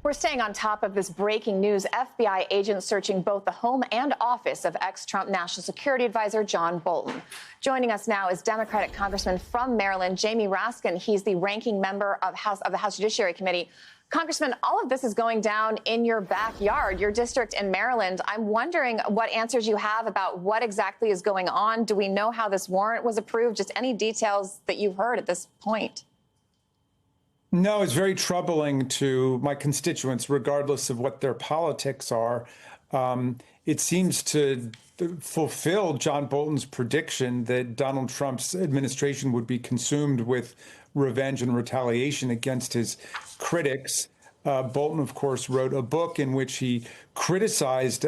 We're staying on top of this breaking news. FBI agents searching both the home and office of ex-Trump National Security Advisor John Bolton. Joining us now is Democratic Congressman from Maryland, Jamie Raskin. He's the ranking member of the House Judiciary Committee. Congressman, all of this is going down in your backyard, your district in Maryland. I'm wondering what answers you have about what exactly is going on. Do we know how this warrant was approved? Just any details that you've heard at this point. No, it's very troubling to my constituents, regardless of what their politics are. It seems to fulfill John Bolton's prediction that Donald Trump's administration would be consumed with revenge and retaliation against his critics. Bolton, of course, wrote a book in which he criticized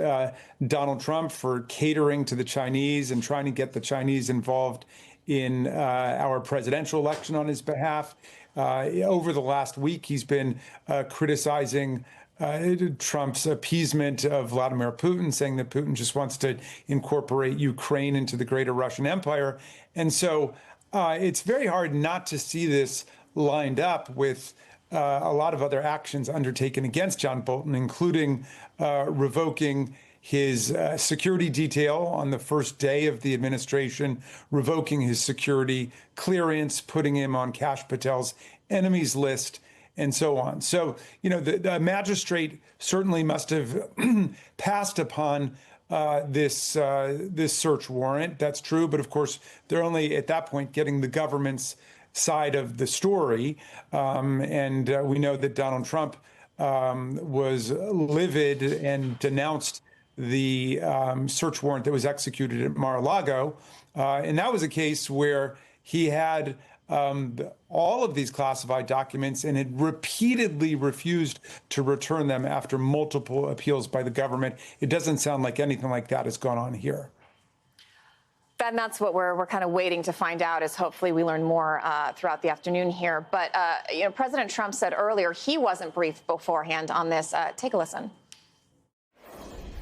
Donald Trump for catering to the Chinese and trying to get the Chinese involved in our presidential election on his behalf. Over the last week, he's been criticizing Trump's appeasement of Vladimir Putin, saying that Putin just wants to incorporate Ukraine into the greater Russian Empire. And so it's very hard not to see this lined up with a lot of other actions undertaken against John Bolton, including revoking his security detail on the first day of the administration, revoking his security clearance, putting him on Kash Patel's enemies list, and so on. So, you know, the magistrate certainly must have passed upon this search warrant. That's true. But of course, they're only at that point getting the government's side of the story. And we know that Donald Trump was livid and denounced the search warrant that was executed at Mar-a-Lago. And that was a case where he had all of these classified documents and had repeatedly refused to return them after multiple appeals by the government. It doesn't sound like anything like that has gone on here. And that's what we're kind of waiting to find out, is hopefully we learn more throughout the afternoon here. But, you know, President Trump said earlier he wasn't briefed beforehand on this. Take a listen.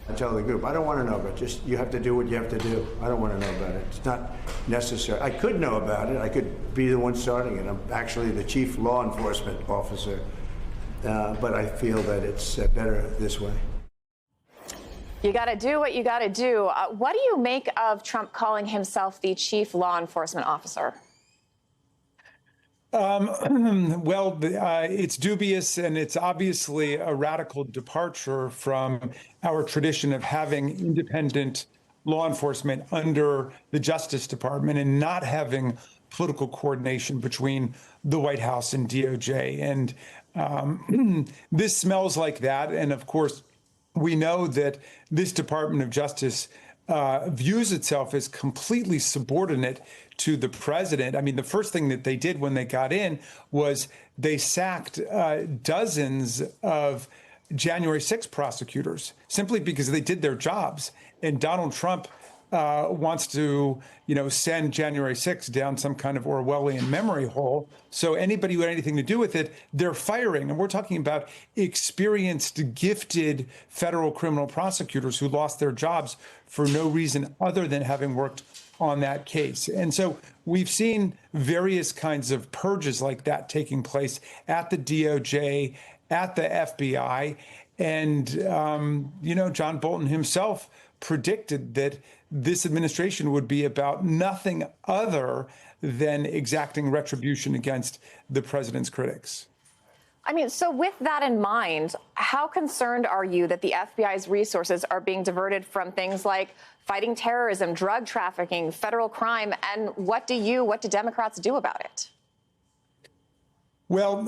I tell the group, I don't want to know, but just you have to do what you have to do. I don't want to know about it. It's not necessary. I could know about it. I could be the one starting it. I'm actually the chief law enforcement officer, but I feel that it's better this way. You got to do what you got to do. What do you make of Trump calling himself the chief law enforcement officer? Well, it's dubious, and it's obviously a radical departure from our tradition of having independent law enforcement under the Justice Department and not having political coordination between the White House and DOJ. And this smells like that. And of course, we know that this Department of Justice views itself as completely subordinate to the president. I mean, the first thing that they did when they got in was they sacked dozens of January 6th prosecutors simply because they did their jobs. And Donald Trump wants to, you know, send January 6th down some kind of Orwellian memory hole. So anybody who had anything to do with it, they're firing. And we're talking about experienced, gifted federal criminal prosecutors who lost their jobs for no reason other than having worked on that case. And so we've seen various kinds of purges like that taking place at the DOJ, at the FBI. And, you know, John Bolton himself predicted that this administration would be about nothing other than exacting retribution against the president's critics. I mean, so with that in mind, how concerned are you that the FBI's resources are being diverted from things like fighting terrorism, drug trafficking, federal crime, and what do Democrats do about it? Well,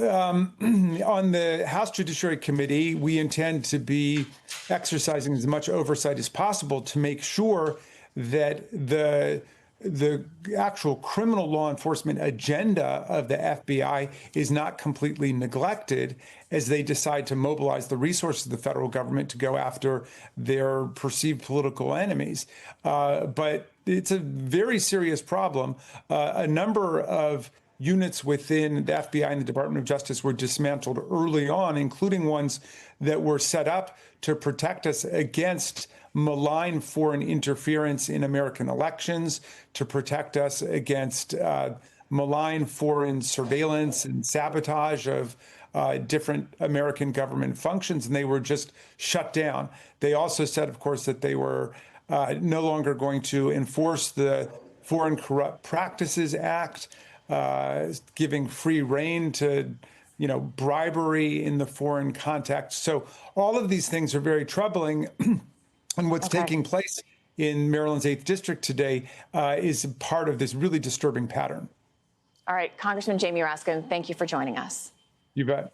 on the House Judiciary Committee, we intend to be exercising as much oversight as possible to make sure that the actual criminal law enforcement agenda of the FBI is not completely neglected as they decide to mobilize the resources of the federal government to go after their perceived political enemies. But it's a very serious problem. A number of units within the FBI and the Department of Justice were dismantled early on, including ones that were set up to protect us against malign foreign interference in American elections, to protect us against malign foreign surveillance and sabotage of different American government functions, and they were just shut down. They also said, of course, that they were no longer going to enforce the Foreign Corrupt Practices Act, giving free rein to, bribery in the foreign context. So all of these things are very troubling. And what's taking place in Maryland's 8th District today is part of this really disturbing pattern. All right, Congressman Jamie Raskin, thank you for joining us. You bet.